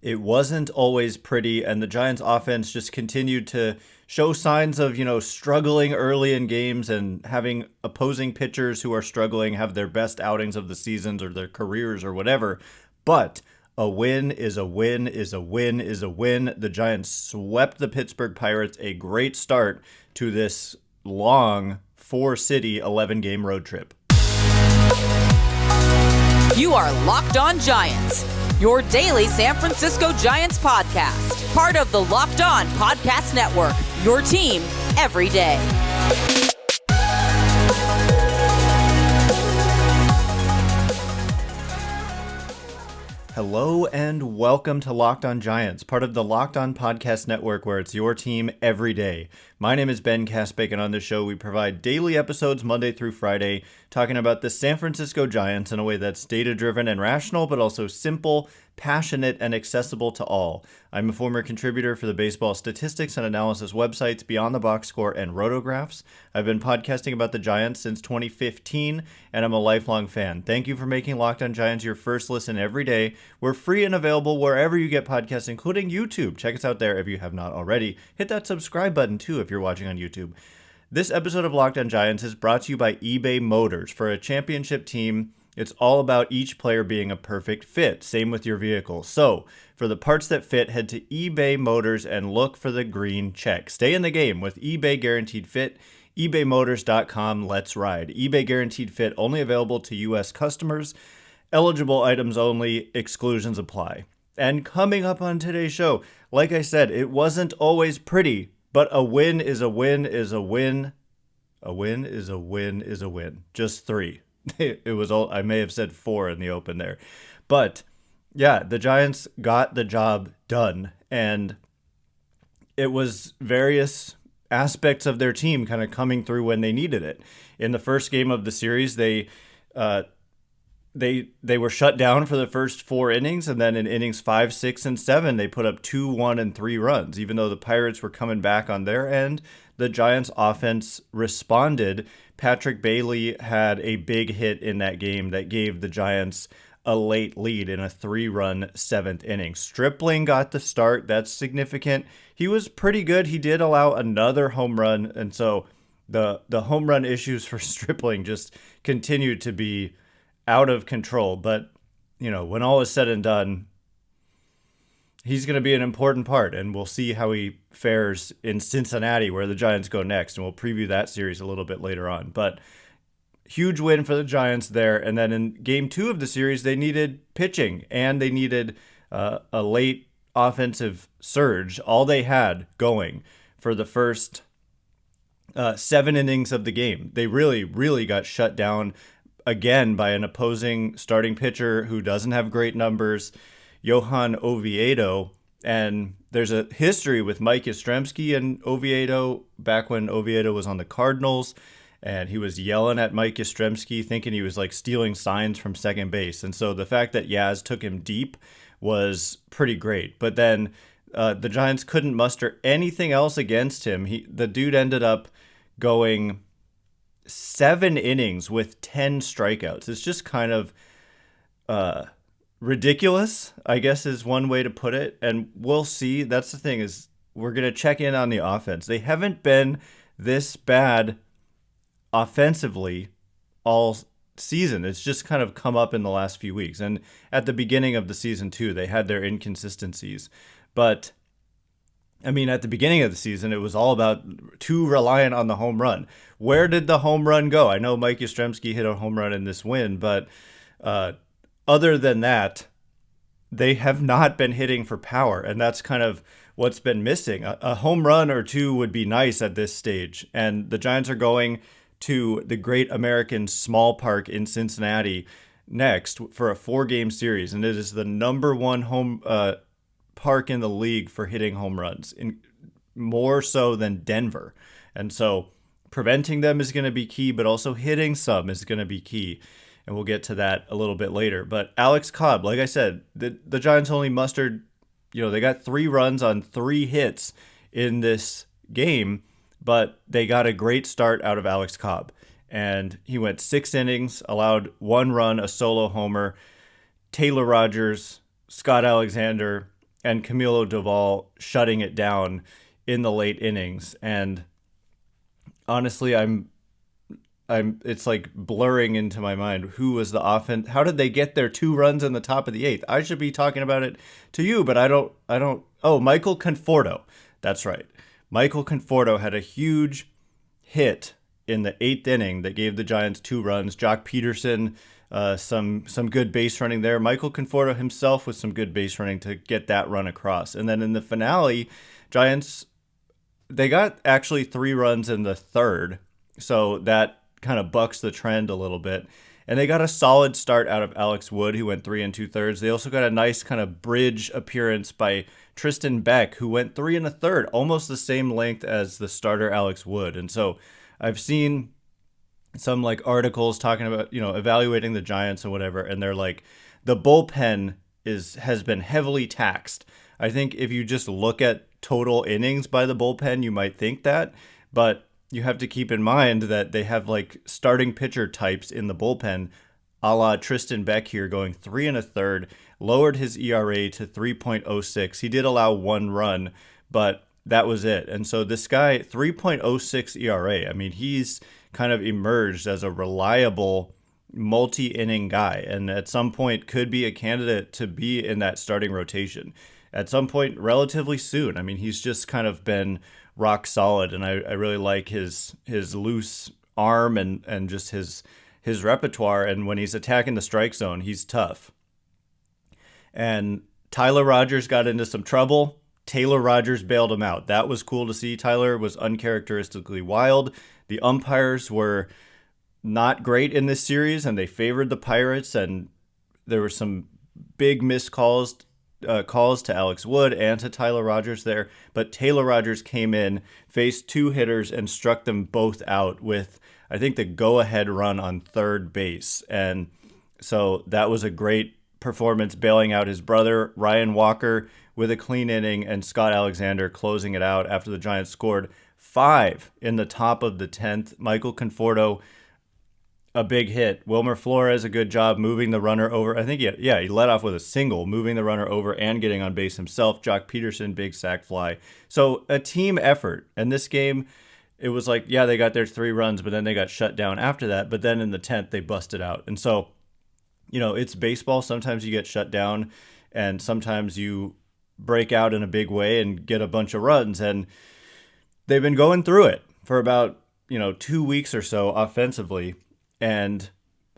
It wasn't always pretty, and the Giants offense just continued to show signs of, struggling early in games and having opposing pitchers who are struggling have their best outings of the seasons or their careers or whatever. But a win is a win is a win is a win. The Giants swept the Pittsburgh Pirates, a great start to this long 4-city 11-game road trip. You are Locked On Giants, your daily San Francisco Giants podcast. Part of the Locked On Podcast Network, your team every day. Hello and welcome to Locked On Giants, part of the Locked On Podcast Network, where it's your team every day. My name is Ben Kaspick, and on this show we provide daily episodes Monday through Friday, talking about the San Francisco Giants in a way that's data-driven and rational, but also simple, passionate, and accessible to all. I'm a former contributor for the baseball statistics and analysis websites Beyond the Box Score and Rotographs. I've been podcasting about the Giants since 2015, and I'm a lifelong fan. Thank you for making Locked On Giants your first listen every day. We're free and available wherever you get podcasts, including YouTube. Check us out there if you have not already. Hit that subscribe button, too, if you're watching on YouTube. This episode of Locked On Giants is brought to you by eBay Motors. For a championship team, it's all about each player being a perfect fit. Same with your vehicle. So, for the parts that fit, head to eBay Motors and look for the green check. Stay in the game with eBay Guaranteed Fit. ebaymotors.com. Let's ride. eBay Guaranteed Fit only available to U.S. customers. Eligible items only. Exclusions apply. And coming up on today's show, like I said, it wasn't always pretty, but a win is a win is a win. A win is a win is a win. Just three. It was all, I may have said four in the open there. But yeah, the Giants got the job done. And it was various aspects of their team kind of coming through when they needed it. In the first game of the series, they were shut down for the first 4 innings, and then in innings 5, 6, and 7, they put up 2, 1, and 3 runs. Even though the Pirates were coming back on their end, the Giants offense responded. Patrick Bailey had a big hit in that game that gave the Giants a late lead in a 3-run 7th inning. Stripling got the start. That's significant. He was pretty good. He did allow another home run, and so the home run issues for Stripling just continued to be out of control. But, when all is said and done, he's going to be an important part, and we'll see how he fares in Cincinnati, where the Giants go next, and we'll preview that series a little bit later on. But huge win for the Giants there. And then in game 2 of the series, they needed pitching, and they needed a late offensive surge. All they had going for the first 7 innings of the game. They really, really got shut down again by an opposing starting pitcher who doesn't have great numbers, Johan Oviedo. And there's a history with Mike Yastrzemski and Oviedo back when Oviedo was on the Cardinals, and he was yelling at Mike Yastrzemski, thinking he was like stealing signs from second base. And so the fact that Yaz took him deep was pretty great. But then the Giants couldn't muster anything else against him. The dude ended up going 7 innings with 10 strikeouts. It's just kind of ridiculous, I guess, is one way to put it. And we'll see. That's the thing, is we're going to check in on the offense. They haven't been this bad offensively all season. It's just kind of come up in the last few weeks. And at the beginning of the season, too, they had their inconsistencies. But at the beginning of the season, it was all about too reliant on the home run. Where did the home run go? I know Mike Yastrzemski hit a home run in this win, but other than that, they have not been hitting for power, and that's kind of what's been missing. A home run or two would be nice at this stage, and the Giants are going to the Great American Ballpark in Cincinnati next for a 4-game series, and it is the number 1 home park in the league for hitting home runs, more so than Denver. And so preventing them is going to be key, but also hitting some is going to be key. And we'll get to that a little bit later. But Alex Cobb, like I said, the Giants only mustered, they got 3 runs on 3 hits in this game, but they got a great start out of Alex Cobb. And he went 6 innings, allowed 1 run, a solo homer. Taylor Rogers, Scott Alexander, and Camilo Doval shutting it down in the late innings. And honestly, it's like blurring into my mind who was the offense. How did they get their 2 runs in the top of the 8th? I should be talking about it to you, but I don't. Oh, Michael Conforto. That's right. Michael Conforto had a huge hit in the 8th inning that gave the Giants 2 runs. Jock Peterson, some good base running there. Michael Conforto himself with some good base running to get that run across. And then in the finale, Giants, they got actually 3 runs in the 3rd. So that kind of bucks the trend a little bit. And they got a solid start out of Alex Wood, who went 3 2/3. They also got a nice kind of bridge appearance by Tristan Beck, who went 3 1/3, almost the same length as the starter Alex Wood. And so I've seen some like articles talking about, evaluating the Giants and whatever, and they're like, the bullpen has been heavily taxed. I think if you just look at total innings by the bullpen, you might think that, but you have to keep in mind that they have like starting pitcher types in the bullpen, a la Tristan Beck here, going 3 1/3, lowered his ERA to 3.06. He did allow 1 run, but that was it. And so this guy, 3.06 ERA, I mean, he's kind of emerged as a reliable multi-inning guy, and at some point could be a candidate to be in that starting rotation at some point relatively soon. I mean, he's just kind of been rock solid, and I really like his loose arm and just his repertoire. And when he's attacking the strike zone, he's tough. And Tyler Rogers got into some trouble. Taylor Rogers bailed him out. That was cool to see. Tyler was uncharacteristically wild. The umpires were not great in this series, and they favored the Pirates, and there were some big missed calls to Alex Wood and to Tyler Rogers there. But Taylor Rogers came in, faced 2 hitters, and struck them both out with, I think, the go-ahead run on third base. And so that was a great performance, bailing out his brother, Ryan Walker, with a clean inning, and Scott Alexander closing it out after the Giants scored 5 in the top of the 10th. Michael Conforto, a big hit. Wilmer Flores, a good job moving the runner over. I think he led off with a single, moving the runner over and getting on base himself. Jock Peterson, big sac fly. So a team effort. And this game, it was like, they got their 3 runs, but then they got shut down after that. But then in the 10th, they busted out. And so, it's baseball. Sometimes you get shut down, and sometimes you break out in a big way and get a bunch of runs. And they've been going through it for about, 2 weeks or so offensively. And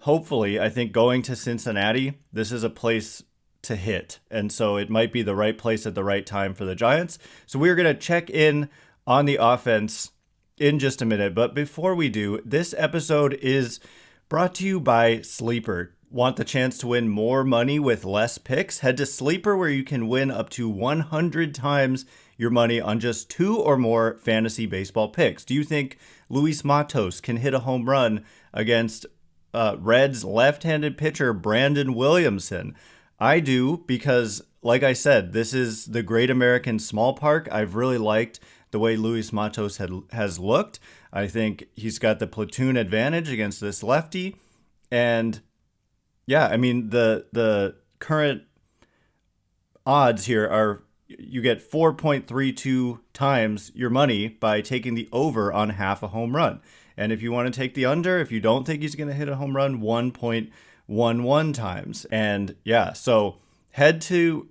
hopefully, I think going to Cincinnati, this is a place to hit. And so it might be the right place at the right time for the Giants. So we're going to check in on the offense in just a minute. But before we do, this episode is brought to you by Sleeper. Want the chance to win more money with less picks? Head to Sleeper, where you can win up to 100 times your money on just 2 or more fantasy baseball picks. Do you think Luis Matos can hit a home run against Reds left-handed pitcher Brandon Williamson? I do, because, like I said, this is the Great American Small Park. I've really liked the way Luis Matos has looked. I think he's got the platoon advantage against this lefty. And yeah, I mean, the current odds here are you get 4.32 times your money by taking the over on half a home run. And if you want to take the under, if you don't think he's going to hit a home run, 1.11 times. And yeah, so head to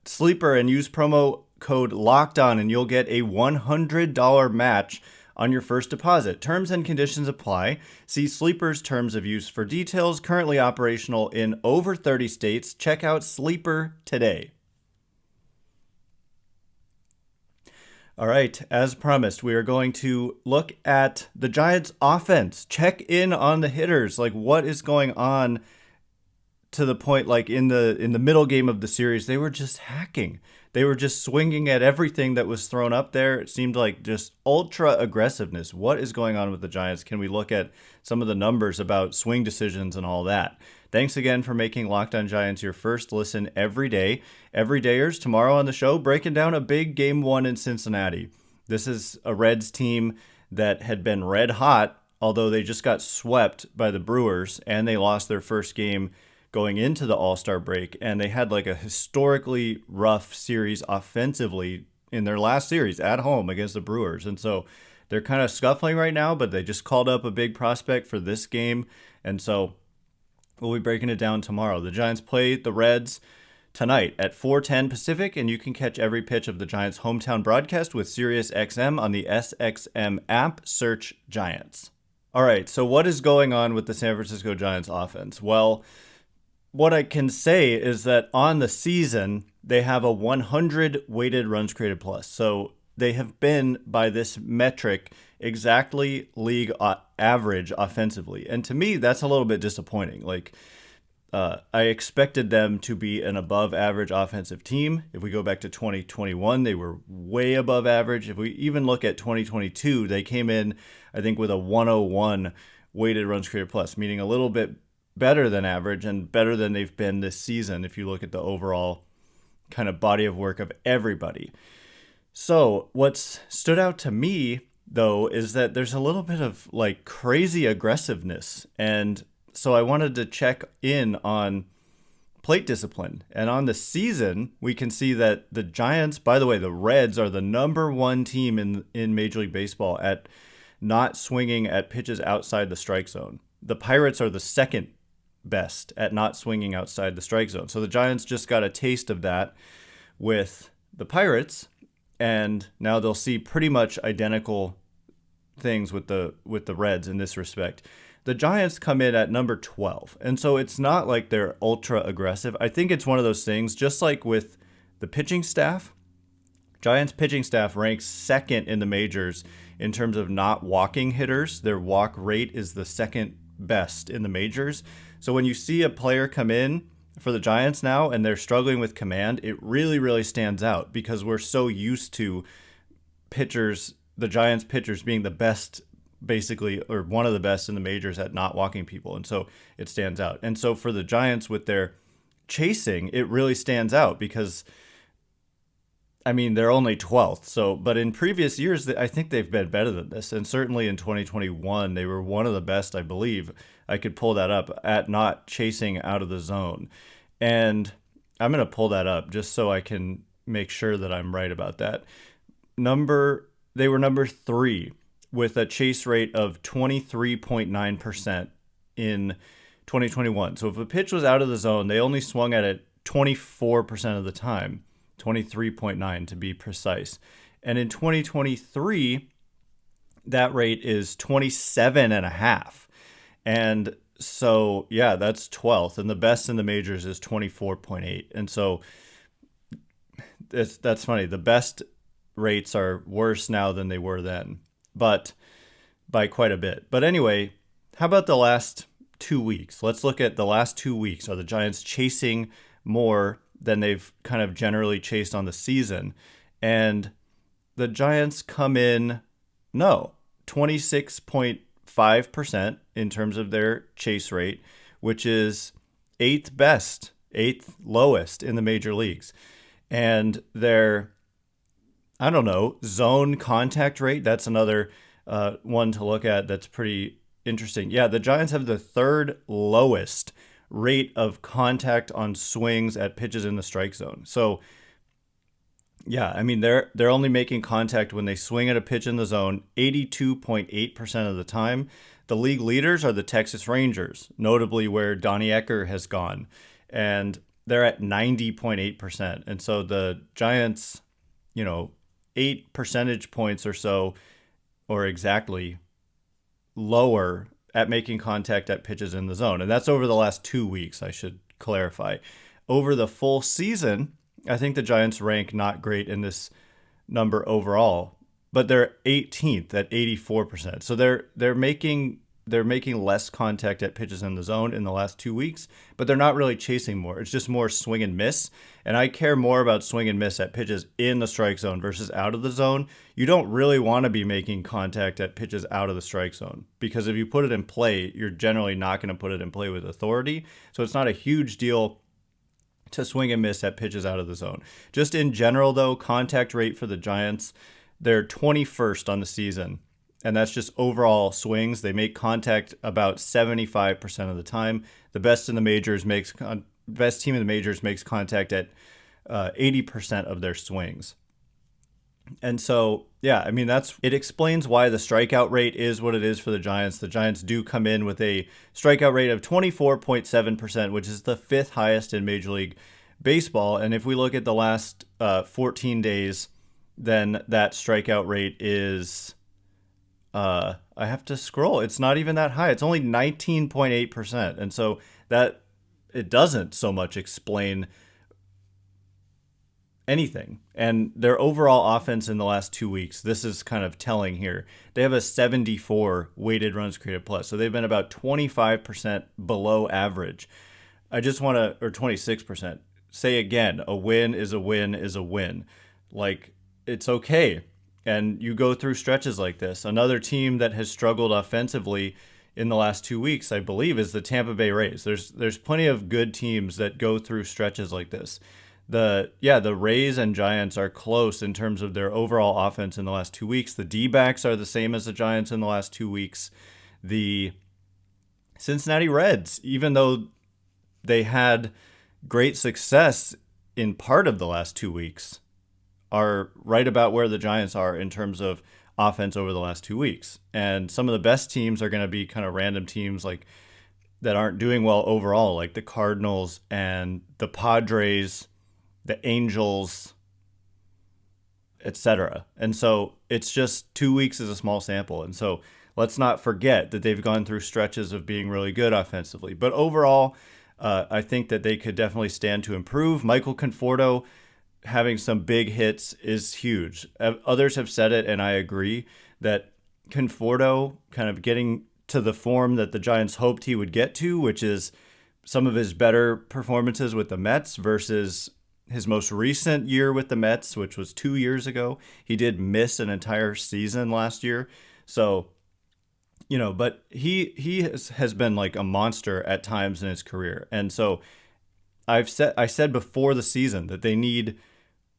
Sleeper and use promo code LOCKEDON, and you'll get a $100 match on your first deposit. Terms and conditions apply. See Sleeper's terms of use for details. Currently operational in over 30 states. Check out Sleeper today. All right, as promised, we are going to look at the Giants' offense. Check in on the hitters, like what is going on, to the point like in the middle game of the series, they were just hacking. They were just swinging at everything that was thrown up there. It seemed like just ultra aggressiveness. What is going on with the Giants? Can we look at some of the numbers about swing decisions and all that? Thanks again for making Locked On Giants your first listen every day. Everydayers, tomorrow on the show, breaking down a big Game 1 in Cincinnati. This is a Reds team that had been red hot, although they just got swept by the Brewers, and they lost their first game going into the All-Star break, and they had like a historically rough series offensively in their last series at home against the Brewers. And so they're kind of scuffling right now, but they just called up a big prospect for this game. And so we'll be breaking it down tomorrow. The Giants play the Reds tonight at 4:10 Pacific, and you can catch every pitch of the Giants' hometown broadcast with SiriusXM on the SXM app. Search Giants. All right, so what is going on with the San Francisco Giants offense? Well, what I can say is that on the season, they have a 100 weighted runs created plus. So they have been, by this metric, exactly league average offensively. And to me, that's a little bit disappointing. I expected them to be an above average offensive team. If we go back to 2021, they were way above average. If we even look at 2022, they came in, I think, with a 101 weighted runs created plus, meaning a little bit better than average and better than they've been this season if you look at the overall kind of body of work of everybody. So what's stood out to me, though, is that there's a little bit of like crazy aggressiveness. And so I wanted to check in on plate discipline. And on the season, we can see that the Giants, by the way, the Reds are the number one team in Major League Baseball at not swinging at pitches outside the strike zone. The Pirates are the second best at not swinging outside the strike zone. So the Giants just got a taste of that with the Pirates, and now they'll see pretty much identical things with the Reds in this respect. The Giants come in at number 12, and so it's not like they're ultra aggressive. I think it's one of those things, just like with the pitching staff. Giants pitching staff ranks second in the majors in terms of not walking hitters. Their walk rate is the second best in the majors. So when you see a player come in for the Giants now and they're struggling with command, it really, really stands out because we're so used to pitchers, the Giants pitchers being the best, basically, or one of the best in the majors at not walking people. And so it stands out. And so for the Giants with their chasing, it really stands out because, I mean, they're only 12th. So, but in previous years, I think they've been better than this. And certainly in 2021, they were one of the best, I believe. I could pull that up at not chasing out of the zone. And I'm going to pull that up just so I can make sure that I'm right about that. They were number 3 with a chase rate of 23.9% in 2021. So if a pitch was out of the zone, they only swung at it 24% of the time. 23.9 to be precise. And in 2023, that rate is 27.5. And so, yeah, that's 12th. And the best in the majors is 24.8. And so that's funny. The best rates are worse now than they were then, but by quite a bit. But anyway, how about the last 2 weeks? Let's look at the last 2 weeks. Are the Giants chasing more than they've kind of generally chased on the season? And the Giants come in, 26.5% in terms of their chase rate, which is 8th lowest in the major leagues. And their, zone contact rate, that's another one to look at that's pretty interesting. Yeah, the Giants have the 3rd lowest rate of contact on swings at pitches in the strike zone. So yeah, I mean, they're only making contact when they swing at a pitch in the zone 82.8% of the time. The league leaders are the Texas Rangers, notably where Donnie Ecker has gone, and they're at 90.8%. And so the Giants, 8 percentage points or so, or exactly, lower at making contact at pitches in the zone. And that's over the last 2 weeks, I should clarify. Over the full season, I think the Giants rank not great in this number overall, but they're 18th at 84%. So they're making less contact at pitches in the zone in the last 2 weeks, but they're not really chasing more. It's just more swing and miss. And I care more about swing and miss at pitches in the strike zone versus out of the zone. You don't really want to be making contact at pitches out of the strike zone because if you put it in play, you're generally not going to put it in play with authority. So it's not a huge deal to swing and miss at pitches out of the zone. Just in general, though, contact rate for the Giants, they're 21st on the season. And that's just overall swings. They make contact about 75% of the time. The best in the majors best team in the majors makes contact at 80% of their swings. And so, yeah, I mean, it explains why the strikeout rate is what it is for the Giants. The Giants do come in with a strikeout rate of 24.7%, which is the 5th highest in Major League Baseball. And if we look at the last 14 days, then that strikeout rate is, I have to scroll. It's not even that high. It's only 19.8%. And so that it doesn't so much explain anything. And their overall offense in the last 2 weeks, this is kind of telling here. They have a 74 weighted runs created plus. So they've been about 25% below average. I just want to, or 26%. Say again, a win is a win is a win. Like, it's okay. And you go through stretches like this. Another team that has struggled offensively in the last 2 weeks, I believe, is the Tampa Bay Rays. There's plenty of good teams that go through stretches like this. The Rays and Giants are close in terms of their overall offense in the last 2 weeks. The D-backs are the same as the Giants in the last 2 weeks. The Cincinnati Reds, even though they had great success in part of the last 2 weeks, are right about where the Giants are in terms of offense over the last 2 weeks. And some of the best teams are going to be kind of random teams like that aren't doing well overall, like the Cardinals and the Padres, the Angels, etc. And so it's just 2 weeks is a small sample. And so let's not forget that they've gone through stretches of being really good offensively. But overall, I think that they could definitely stand to improve. Michael Conforto having some big hits is huge. Others have said it, and I agree, that Conforto kind of getting to the form that the Giants hoped he would get to, which is some of his better performances with the Mets versus his most recent year with the Mets, which was 2 years ago. He did miss an entire season last year. So, but he has been like a monster at times in his career. And so I said before the season that they need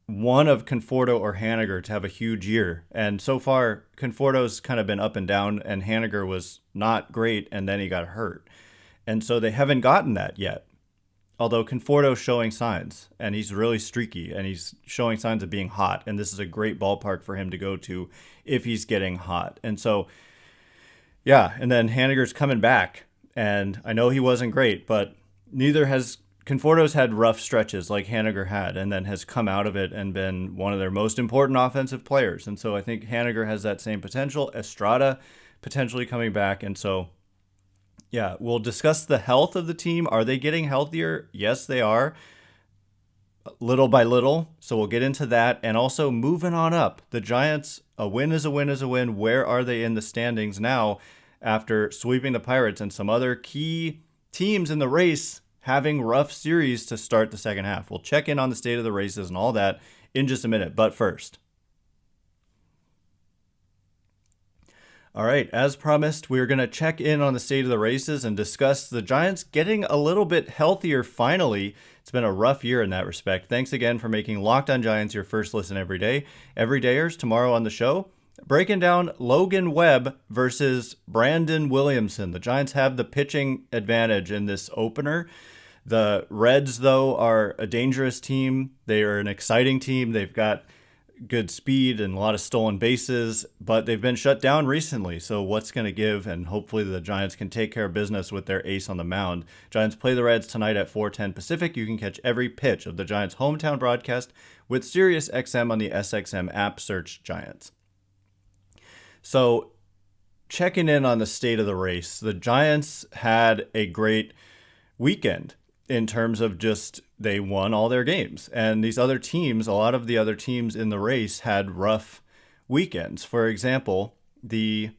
one of Conforto or Haniger to have a huge year. And so far, Conforto's kind of been up and down, and Haniger was not great, and then he got hurt. And so they haven't gotten that yet. Although Conforto's showing signs, and he's really streaky, and he's showing signs of being hot, and this is a great ballpark for him to go to if he's getting hot. And so, yeah, and then Haniger's coming back, and I know he wasn't great, but neither has Conforto's had rough stretches like Haniger had, and then has come out of it and been one of their most important offensive players. And so I think Haniger has that same potential. Estrada potentially coming back, and so yeah, we'll discuss the health of the team. Are they getting healthier? Yes, they are. Little by little. So we'll get into that. And also moving on up. The Giants, a win is a win is a win. Where are they in the standings now after sweeping the Pirates and some other key teams in the race having rough series to start the second half? We'll check in on the state of the races and all that in just a minute. But first, all right, as promised, we're going to check in on the state of the races and discuss the Giants getting a little bit healthier finally. It's been a rough year in that respect. Thanks again for making Locked On Giants your first listen every day. Everydayers, tomorrow on the show, breaking down Logan Webb versus Brandon Williamson. The Giants have the pitching advantage in this opener. The Reds, though, are a dangerous team. They are an exciting team. They've got good speed and a lot of stolen bases, but they've been shut down recently. So what's going to give? And hopefully the Giants can take care of business with their ace on the mound. Giants play the Reds tonight at 4:10 Pacific. You can catch every pitch of the Giants' hometown broadcast with Sirius XM on the SXM app. Search Giants. So checking in on the state of the race, the Giants had a great weekend in terms of just they won all their games. And these other teams, a lot of the other teams in the race had rough weekends. For example, the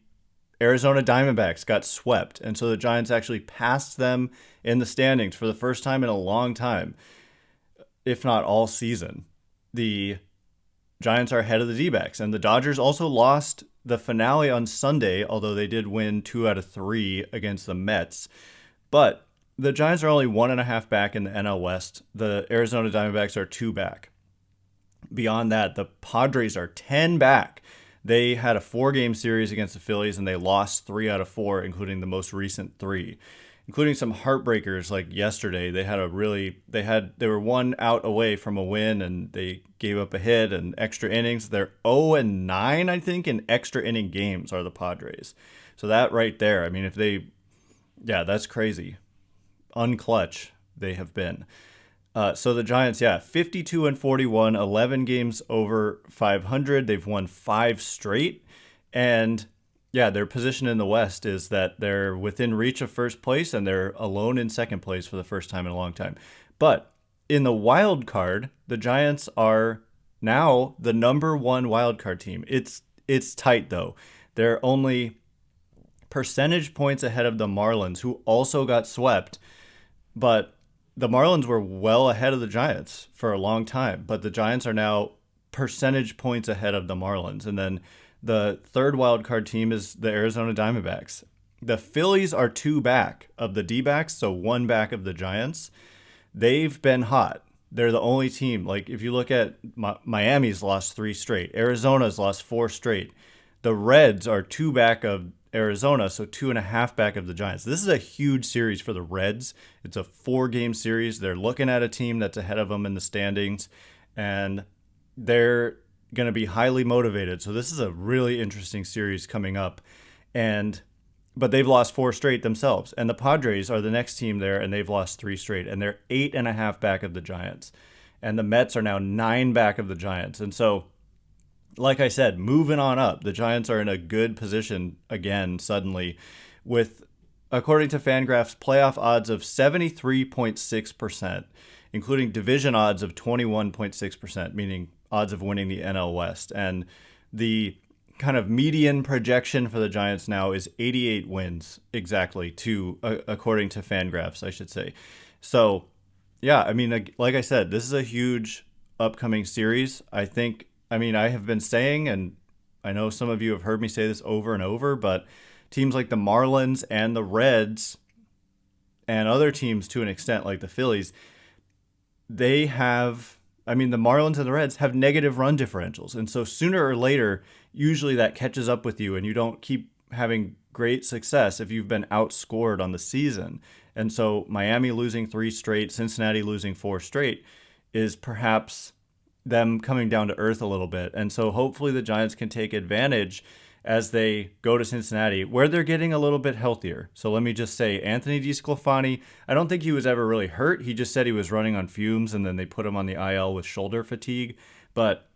Arizona Diamondbacks got swept. And so the Giants actually passed them in the standings for the first time in a long time, if not all season. The Giants are ahead of the D-backs. And the Dodgers also lost the finale on Sunday, although they did win 2 out of 3 against the Mets. But the Giants are only 1.5 back in the NL West. The Arizona Diamondbacks are 2 back. Beyond that, the Padres are 10 back. They had a 4-game series against the Phillies, and they lost 3 out of 4, including the most recent 3. including some heartbreakers like yesterday. They were one out away from a win, and they gave up a hit and extra innings. They're 0-9, I think, in extra inning games are the Padres. So that right there, I mean, that's crazy. Unclutch they have been. So the Giants, 52-41, 11 games over 500. They've won 5 straight. And their position in the West is that they're within reach of first place, and they're alone in second place for the first time in a long time. But in the wild card, the Giants are now the number 1 wild card team. It's tight, though. They're only percentage points ahead of the Marlins, who also got swept. But the Marlins were well ahead of the Giants for a long time, but the Giants are now percentage points ahead of the Marlins. And then the third wild card team is the Arizona Diamondbacks. The Phillies are 2 back of the D-backs, so 1 back of the Giants. They've been hot. They're the only team. Like, if you look at Miami's lost 3 straight. Arizona's lost 4 straight. The Reds are 2 back of Arizona, so 2.5 back of the Giants. This is a huge series for the Reds. It's a 4-game series. They're looking at a team that's ahead of them in the standings, and they're going to be highly motivated. So this is a really interesting series coming up. But they've lost 4 straight themselves, and the Padres are the next team there, and they've lost 3 straight, and they're 8.5 back of the Giants. And the Mets are now 9 back of the Giants. And so, like I said, moving on up, the Giants are in a good position again suddenly with, according to FanGraphs, playoff odds of 73.6%, including division odds of 21.6%, meaning odds of winning the NL West. And the kind of median projection for the Giants now is 88 wins exactly, according to FanGraphs, I should say. So, I mean, like I said, this is a huge upcoming series. I have been saying, and I know some of you have heard me say this over and over, but teams like the Marlins and the Reds and other teams to an extent like the Phillies, the Marlins and the Reds have negative run differentials. And so sooner or later, usually that catches up with you and you don't keep having great success if you've been outscored on the season. And so Miami losing 3 straight, Cincinnati losing 4 straight is perhaps them coming down to earth a little bit. And so hopefully the Giants can take advantage as they go to Cincinnati, where they're getting a little bit healthier. So let me just say, Anthony DeSclafani, I don't think he was ever really hurt. He just said he was running on fumes, and then they put him on the IL with shoulder fatigue. But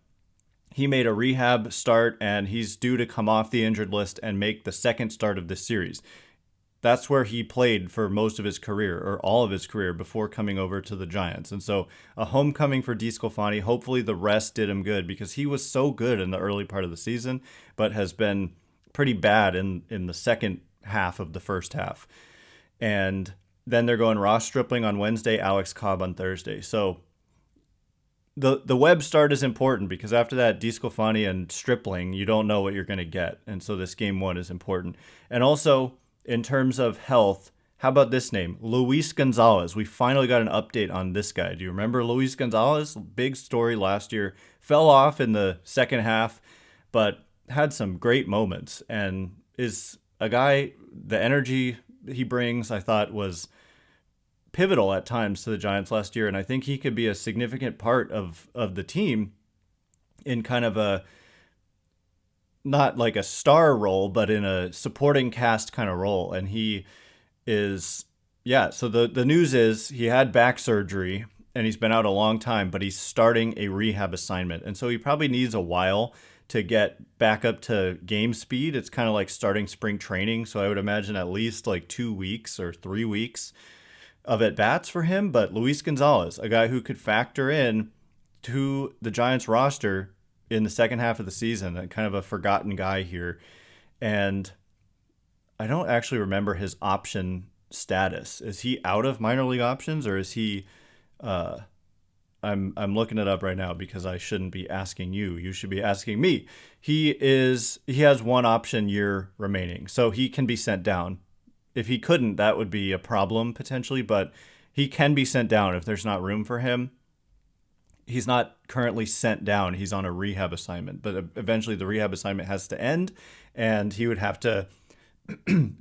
he made a rehab start, and he's due to come off the injured list and make the second start of this series. That's where he played for most of his career, or all of his career, before coming over to the Giants. And so a homecoming for DeSclafani. Hopefully the rest did him good, because he was so good in the early part of the season, but has been pretty bad in the second half of the first half. And then they're going Ross Stripling on Wednesday, Alex Cobb on Thursday. So the Webb start is important, because after that, DeSclafani and Stripling, you don't know what you're going to get. And so this game 1 is important. And also, in terms of health, how about this name? Luis Gonzalez. We finally got an update on this guy. Do you remember Luis Gonzalez? Big story last year. Fell off in the second half, but had some great moments, and is a guy, the energy he brings, I thought, was pivotal at times to the Giants last year. And I think he could be a significant part of the team in kind of a, not like a star role, but in a supporting cast kind of role. And he is, so the news is he had back surgery and he's been out a long time, but he's starting a rehab assignment. And so he probably needs a while to get back up to game speed. It's kind of like starting spring training. So I would imagine at least like 2 weeks or 3 weeks of at-bats for him. But Luis Gonzalez, a guy who could factor in to the Giants roster in the second half of the season, and kind of a forgotten guy here. And I don't actually remember his option status. Is he out of minor league options, or is he I'm looking it up right now because I shouldn't be asking you. You should be asking me. He has 1 option year remaining, so he can be sent down. If he couldn't, that would be a problem potentially, but he can be sent down if there's not room for him. He's not currently sent down. He's on a rehab assignment, but eventually the rehab assignment has to end, and he would have to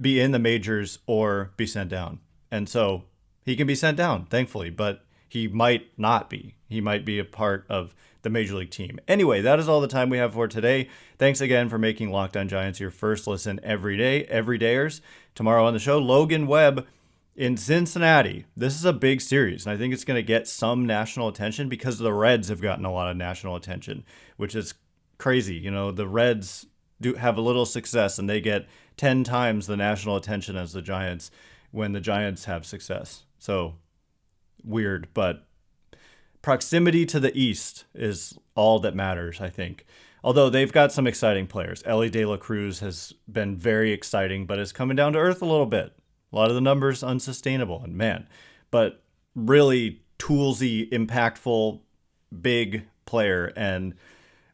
be in the majors or be sent down. And so he can be sent down, thankfully, but he might not be. He might be a part of the Major League team. Anyway, that is all the time we have for today. Thanks again for making Locked On Giants your first listen every day, everydayers. Tomorrow on the show, Logan Webb in Cincinnati. This is a big series, and I think it's going to get some national attention because the Reds have gotten a lot of national attention, which is crazy. You know, the Reds do have a little success, and they get 10 times the national attention as the Giants when the Giants have success. So weird, but proximity to the East is all that matters, I think. Although they've got some exciting players. Ellie De La Cruz has been very exciting, but is coming down to earth a little bit. A lot of the numbers unsustainable, and man, but really toolsy, impactful, big player, and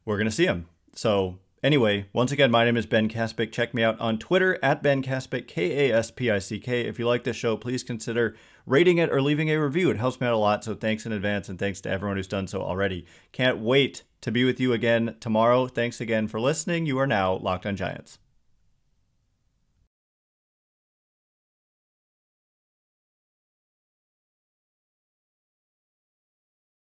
we're going to see him. So anyway, once again, my name is Ben Kaspick. Check me out on Twitter at Ben Kaspick, Kaspick. If you like this show, please consider rating it or leaving a review. It helps me out a lot, so thanks in advance, and thanks to everyone who's done so already. Can't wait to be with you again tomorrow. Thanks again for listening. You are now Locked On Giants.